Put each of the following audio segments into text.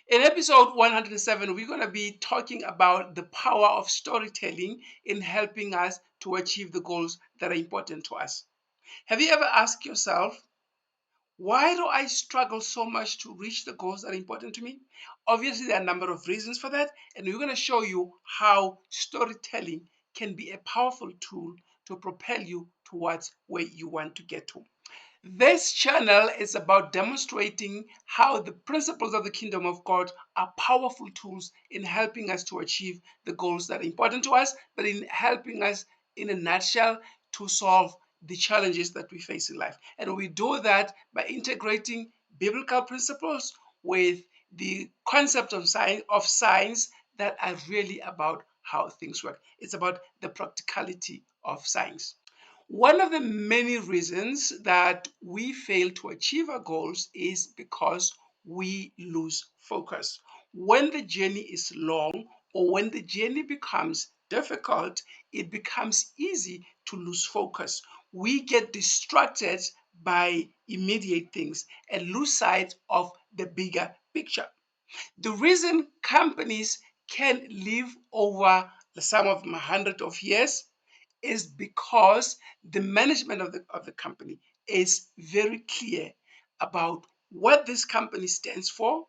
In episode 107, we're going to be talking about the power of storytelling in helping us to achieve the goals that are important to us. Have you ever asked yourself, why do I struggle so much to reach the goals that are important to me? Obviously, there are a number of reasons for that, and we're going to show you how storytelling can be a powerful tool to propel you towards where you want to get to. This channel is about demonstrating how the principles of the kingdom of God are powerful tools in helping us to achieve the goals that are important to us, but in helping us, in a nutshell, to solve the challenges that we face in life. And we do that by integrating biblical principles with the concept of science that are really about how things work. It's about the practicality of science. One of the many reasons that we fail to achieve our goals is because we lose focus. When the journey is long or when the journey becomes difficult, it becomes easy to lose focus. We get distracted by immediate things and lose sight of the bigger picture. The reason companies can live over some of them 100 of years is because the management of the company is very clear about what this company stands for.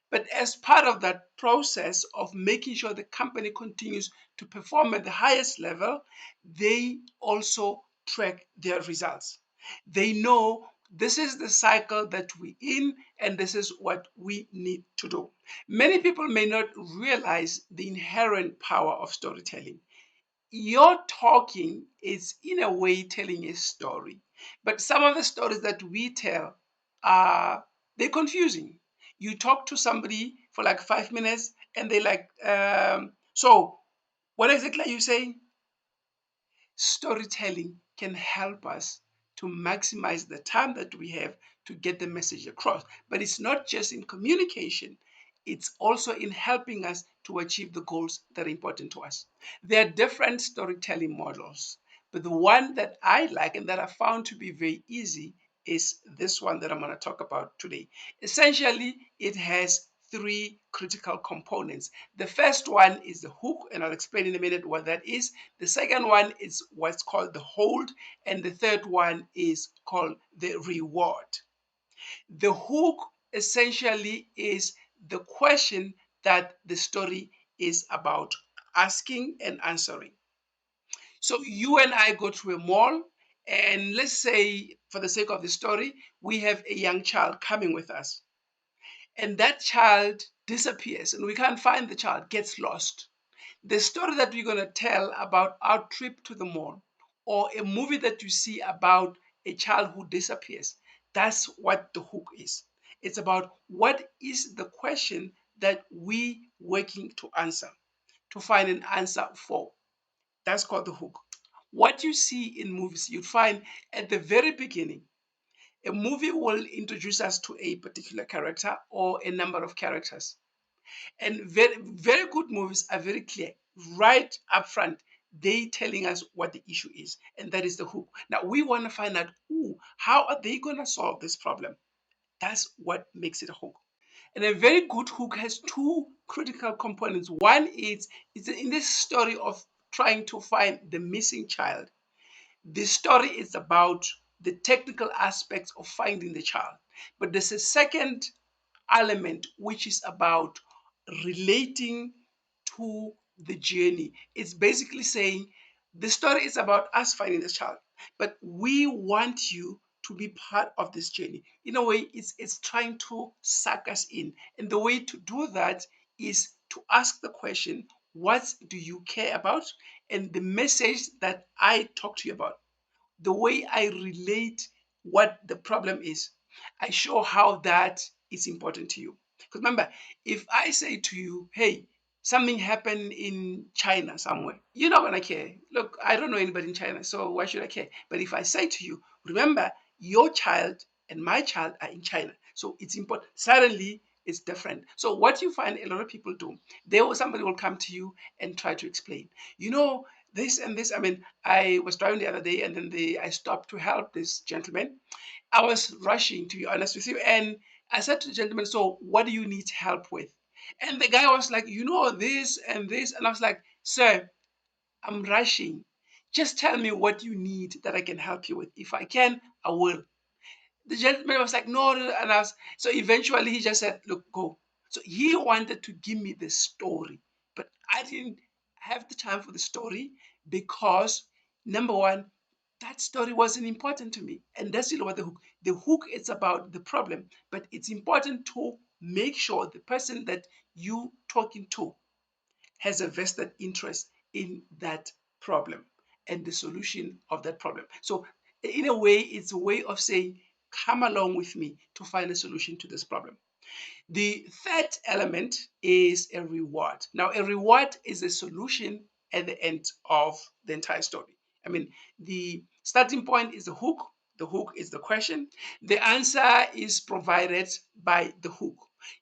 But as part of that process of making sure the company continues to perform at the highest level, they also track their results. They know this is the cycle that we're in, and this is what we need to do. Many people may not realize the inherent power of storytelling. Your talking is in a way telling a story, but some of the stories that we tell are they're confusing. You talk to somebody for like 5 minutes and they like, so what exactly are you saying? Storytelling can help us to maximize the time that we have to get the message across. But it's not just in communication, it's also in helping us to achieve the goals that are important to us. There are different storytelling models, but the one that I like and that I found to be very easy is this one that I'm going to talk about today. Essentially, it has three critical components. The first one is the hook, and I'll explain in a minute what that is. The second one is what's called the hold, and the third one is called the reward. The hook essentially is the question that the story is about asking and answering. So you and I go to a mall, and let's say, for the sake of the story, we have a young child coming with us, and that child disappears, and we can't find the child, gets lost. The story that we're going to tell about our trip to the mall, or a movie that you see about a child who disappears, that's what the hook is. It's about what is the question that we working to answer, to find an answer for. That's called the hook. What you see in movies, you find at the very beginning, a movie will introduce us to a particular character or a number of characters. And very, very good movies are very clear right up front. They telling us what the issue is, and that is the hook. Now we want to find out, ooh, how are they going to solve this problem? That's what makes it a hook. And a very good hook has two critical components. One is it's in this story of trying to find the missing child. The story is about the technical aspects of finding the child. But there's a second element which is about relating to the journey. It's basically saying the story is about us finding the child, but we want you to be part of this journey. In a way, it's trying to suck us in. And the way to do that is to ask the question, what do you care about? And the message that I talk to you about, the way I relate what the problem is, I show how that is important to you. Because remember, if I say to you, hey, something happened in China somewhere, you're not going to care. Look, I don't know anybody in China, so why should I care? But if I say to you, remember, your child and my child are in China, so it's important. Suddenly, it's different. So what you find a lot of people do, somebody will come to you and try to explain. You know, this and this. I mean, I was driving the other day, and then I stopped to help this gentleman. I was rushing, to be honest with you, and I said to the gentleman, so what do you need help with? And the guy was like, this and this. And I was like, sir, I'm rushing. Just tell me what you need that I can help you with. If I can, I will. The gentleman was like, no, no, no. And so eventually he just said, look, go. So he wanted to give me the story, but I didn't have the time for the story because, number one, that story wasn't important to me. And that's really what the hook is about the problem, but it's important to make sure the person that you talking to has a vested interest in that problem and the solution of that problem. So, in a way, it's a way of saying, come along with me to find a solution to this problem. The third element is a reward. Now, a reward is a solution at the end of the entire story. I mean, the starting point is the hook is the question, the answer is provided by the hook.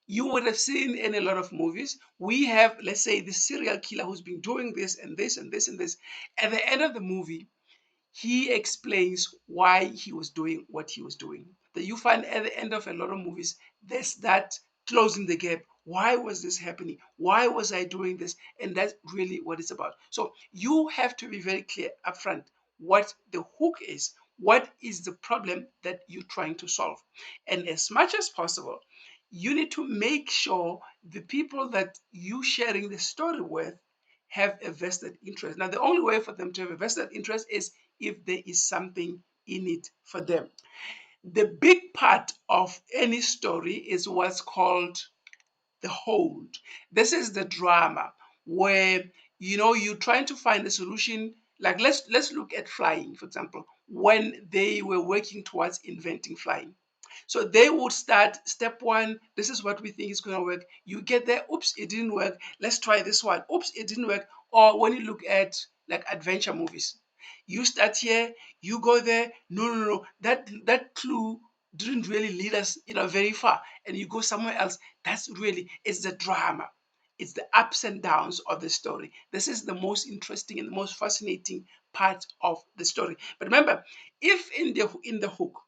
You would have seen in a lot of movies, we have, let's say, the serial killer who's been doing this and this and this and this. At the end of the movie, he explains why he was doing what he was doing. That you find at the end of a lot of movies, there's that closing the gap. Why was this happening? Why was I doing this? And that's really what it's about. So you have to be very clear upfront what the hook is. What is the problem that you're trying to solve? And as much as possible, you need to make sure the people that you sharing the story with have a vested interest. Now, the only way for them to have a vested interest is if there is something in it for them. The big part of any story is what's called the hold. This is the drama where you're trying to find a solution. Like let's look at flying, for example, when they were working towards inventing flying. So they would start step one, this is what we think is going to work. You get there, oops, it didn't work. Let's try this one. Oops, it didn't work. Or when you look at like adventure movies, you start here, you go there. No, no, no. That clue didn't really lead us, very far. And you go somewhere else. That's really it's the drama. It's the ups and downs of the story. This is the most interesting and the most fascinating part of the story. But remember, if in the hook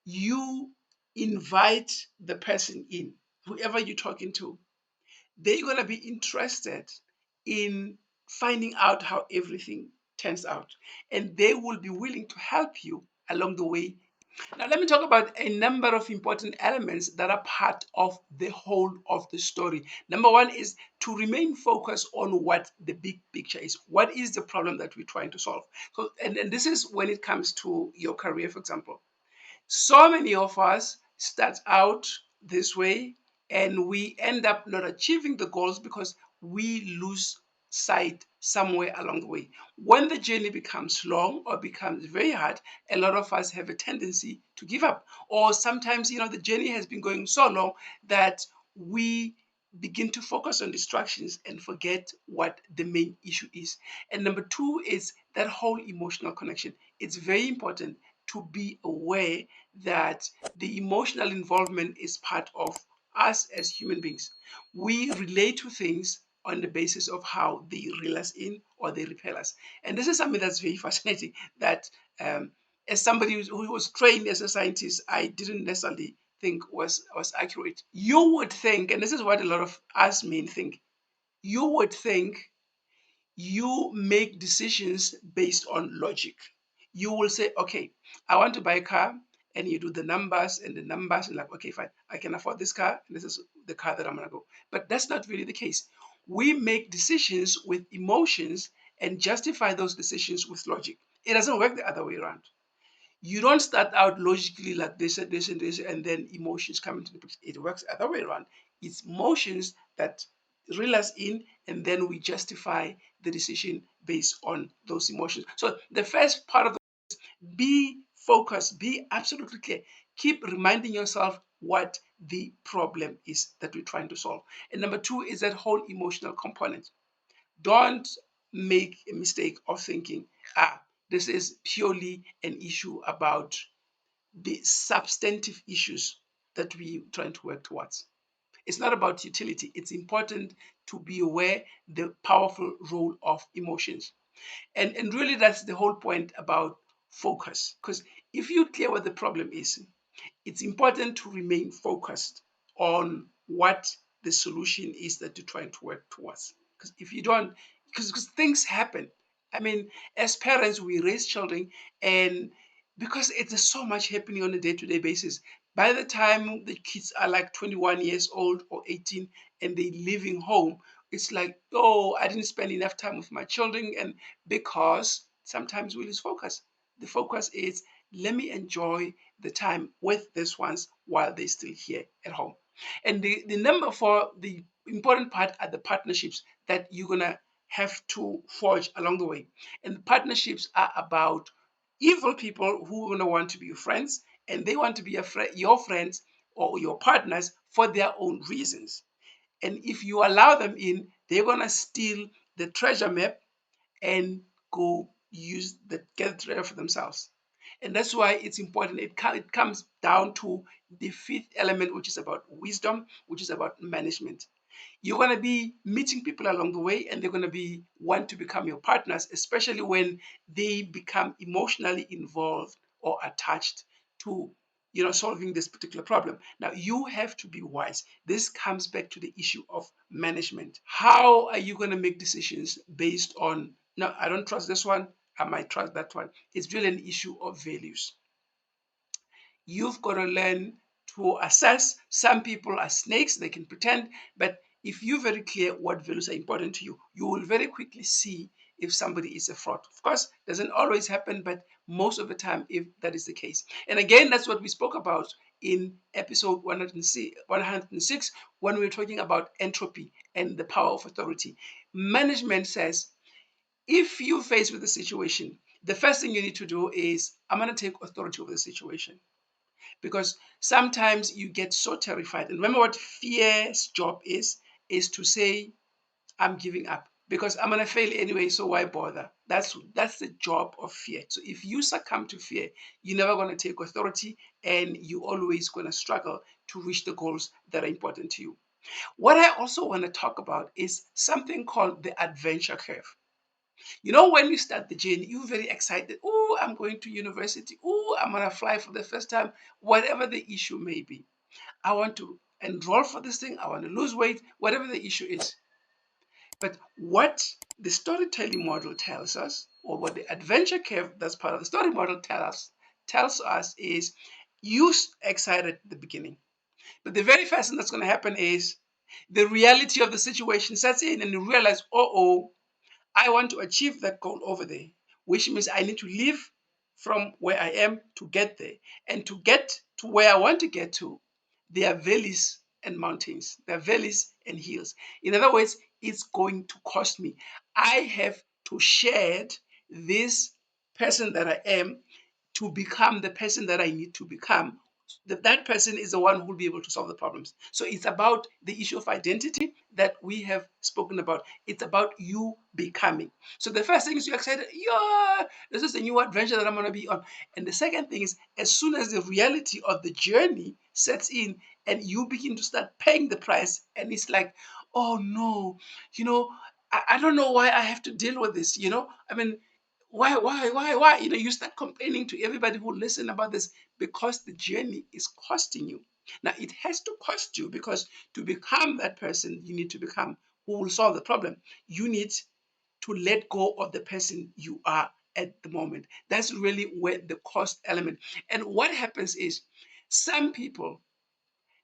you invite the person in, whoever you're talking to, they're going to be interested in finding out how everything turns out. And they will be willing to help you along the way. Now, let me talk about a number of important elements that are part of the whole of the story. Number one is to remain focused on what the big picture is. What is the problem that we're trying to solve? So, and this is when it comes to your career, for example. So many of us start out this way and we end up not achieving the goals because we lose sight somewhere along the way. When the journey becomes long or becomes very hard, a lot of us have a tendency to give up. Or sometimes, the journey has been going so long that we begin to focus on distractions and forget what the main issue is. And number two is that whole emotional connection. It's very important to be aware that the emotional involvement is part of us as human beings. We relate to things on the basis of how they reel us in or they repel us. And this is something that's very fascinating that as somebody who was trained as a scientist, I didn't necessarily think was accurate. You would think, and this is what a lot of us men think, you would think you make decisions based on logic. You will say, okay, I want to buy a car, and you do the numbers and the numbers, and like, okay, fine, I can afford this car, and this is the car that I'm gonna go. But that's not really the case. We make decisions with emotions and justify those decisions with logic. It doesn't work the other way around. You don't start out logically like this and this and this, and then emotions come into the picture. It works the other way around. It's emotions that reel us in, and then we justify the decision based on those emotions. So the first part of be focused, be absolutely clear. Keep reminding yourself what the problem is that we're trying to solve. And number two is that whole emotional component. Don't make a mistake of thinking, this is purely an issue about the substantive issues that we're trying to work towards. It's not about utility. It's important to be aware the powerful role of emotions. And really that's the whole point about focus. Because if you clear what the problem is, it's important to remain focused on what the solution is that you're trying to work towards. Because if you don't, because things happen. I mean, as parents, we raise children, and because it is so much happening on a day-to-day basis, by the time the kids are like 21 years old or 18 and they're leaving home, it's like, oh, I didn't spend enough time with my children. And because sometimes we lose focus. The focus is, let me enjoy the time with these ones while they're still here at home. And the number four, the important part are the partnerships that you're gonna have to forge along the way. And the partnerships are about evil people who are gonna want to be your friends, and they want to be your friends or your partners for their own reasons. And if you allow them in, they're gonna steal the treasure map and go use the get treasure for themselves. And that's why it's important. It comes down to the fifth element, which is about wisdom, which is about management. You're going to be meeting people along the way, and they're going to be want to become your partners, especially when they become emotionally involved or attached to solving this particular problem. Now you have to be wise. This comes back to the issue of management. How are you going to make decisions based on, no, I don't trust this one, I might trust that one? It's really an issue of values. You've got to learn to assess. Some people are snakes, they can pretend, but if you're very clear what values are important to you, you will very quickly see if somebody is a fraud. Of course, it doesn't always happen, but most of the time, if that is the case. And again, that's what we spoke about in episode 106 when we were talking about entropy and the power of authority. Management says, if you're faced with a situation, the first thing you need to do is, I'm going to take authority over the situation, because sometimes you get so terrified. And remember what fear's job is to say, I'm giving up because I'm gonna fail anyway, so why bother? That's the job of fear. So if you succumb to fear, you're never gonna take authority, and you're always gonna struggle to reach the goals that are important to you. What I also want to talk about is something called the adventure curve. When you start the journey, you're very excited. Oh, I'm going to university. Oh, I'm going to fly for the first time, whatever the issue may be. I want to enroll for this thing. I want to lose weight, whatever the issue is. But what the storytelling model tells us, or what the adventure curve that's part of the story model tells us is, you excited at the beginning. But the very first thing that's going to happen is the reality of the situation sets in, and you realize, oh, I want to achieve that goal over there, which means I need to leave from where I am to get there. And to get to where I want to get to, there are valleys and mountains, there are valleys and hills. In other words, it's going to cost me. I have to shed this person that I am to become the person that I need to become. That person is the one who will be able to solve the problems. So it's about the issue of identity that we have spoken about. It's about you becoming. So the first thing is you're excited, yeah, this is a new adventure that I'm going to be on. And the second thing is, as soon as the reality of the journey sets in and you begin to start paying the price, and it's like, oh no, you know, I don't know why I have to deal with this. I mean, why? You start complaining to everybody who listen about this, because the journey is costing you. Now, it has to cost you, because to become that person you need to become who will solve the problem, you need to let go of the person you are at the moment. That's really where the cost element. And what happens is, some people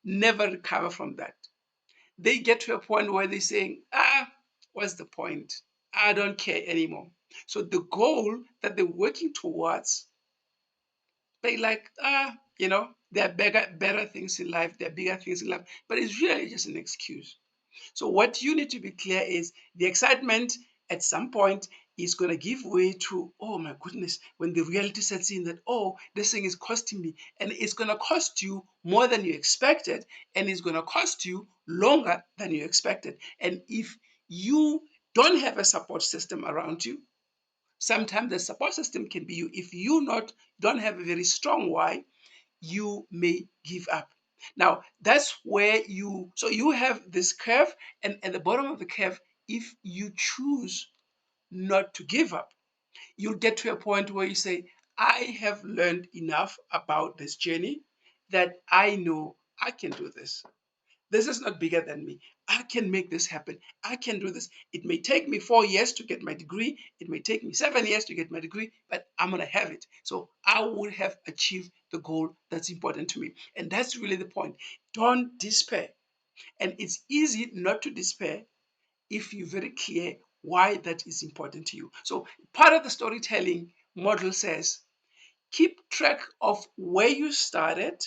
never recover from that. They get to a point where they're saying, what's the point? I don't care anymore. So the goal that they're working towards, they like, there are better things in life, there are bigger things in life, but it's really just an excuse. So what you need to be clear is, the excitement at some point is going to give way to, oh my goodness, when the reality sets in that, oh, this thing is costing me, and it's going to cost you more than you expected, and it's going to cost you longer than you expected. And if you don't have a support system around you, sometimes the support system can be you. If you not don't have a very strong why, you may give up. Now, that's where you have this curve, and at the bottom of the curve, if you choose not to give up, you'll get to a point where you say, I have learned enough about this journey that I know I can do this. This is not bigger than me. I can make this happen. I can do this. It may take me 4 years to get my degree. It may take me 7 years to get my degree, but I'm going to have it. So I will have achieved the goal that's important to me. And that's really the point. Don't despair. And it's easy not to despair if you're very clear why that is important to you. So part of the storytelling model says, keep track of where you started,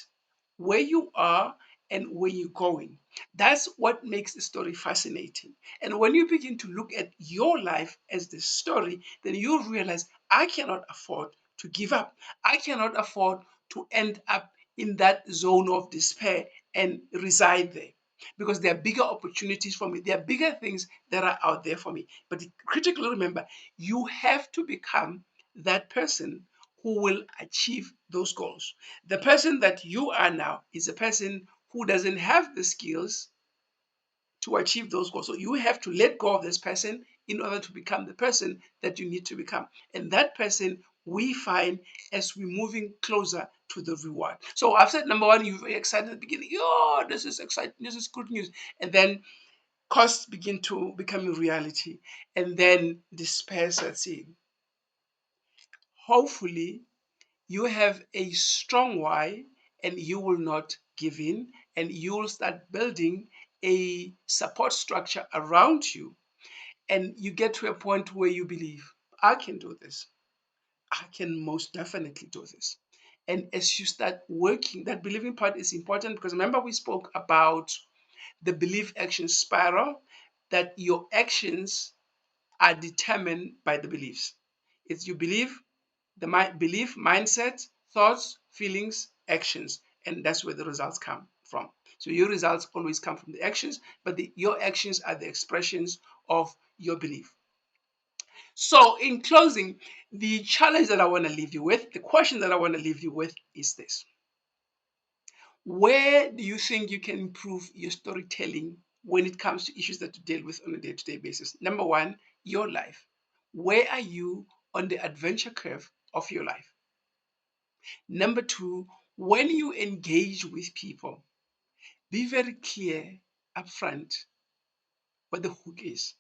where you are, and where you're going. That's what makes the story fascinating. And when you begin to look at your life as the story, then you realize I cannot afford to give up. I cannot afford to end up in that zone of despair and reside there. Because there are bigger opportunities for me. There are bigger things that are out there for me. But critically remember, you have to become that person who will achieve those goals. The person that you are now is a person who doesn't have the skills to achieve those goals. So you have to let go of this person in order to become the person that you need to become. And that person we find as we're moving closer to the reward. So I've said number one, you're very excited at the beginning. Oh, this is exciting, this is good news. And then costs begin to become a reality. And then despair sets in. Hopefully, you have a strong why and you will not give in, and you will start building a support structure around you, and you get to a point where you believe I can do this. I can most definitely do this. And as you start working, that believing part is important, because remember we spoke about the belief action spiral, that your actions are determined by the beliefs. It's you believe, the belief, mindset, thoughts, feelings, actions, and that's where the results come from. So your results always come from the actions, but your actions are the expressions of your belief. So in closing, the challenge that I want to leave you with, the question that I want to leave you with is this: where do you think you can improve your storytelling when it comes to issues that you deal with on a day-to-day basis? Number one, your life. Where are you on the adventure curve of your life? Number two, when you engage with people, be very clear upfront what the hook is.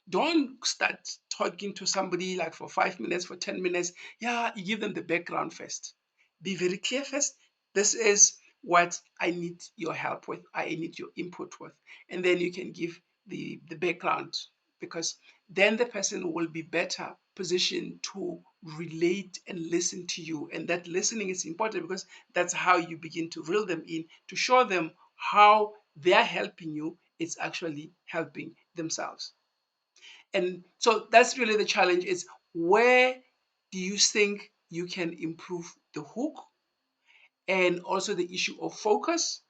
Don't start talking to somebody like for 5 minutes, for 10 minutes. Yeah, you give them the background first. Be very clear first. This is what I need your help with. I need your input with. And then you can give the background, because then the person will be better positioned to relate and listen to you. And that listening is important, because that's how you begin to reel them in, to show them how they're helping you. It's actually helping themselves. And so that's really the challenge, is where do you think you can improve the hook, and also the issue of focus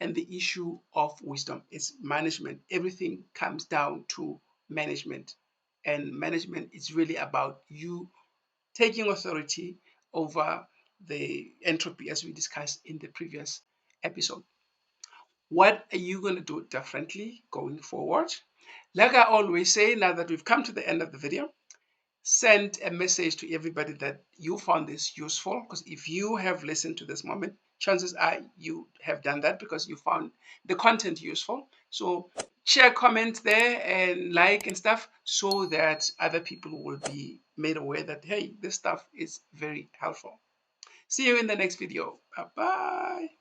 and the issue of wisdom. It's management. Everything comes down to management. And management is really about you taking authority over the entropy, as we discussed in the previous episode. What are you going to do differently going forward? Like I always say, now that we've come to the end of the video, send a message to everybody that you found this useful, because if you have listened to this moment, chances are you have done that because you found the content useful. So share, comment there, and like and stuff, so that other people will be made aware that, hey, this stuff is very helpful. See you in the next video. Bye bye.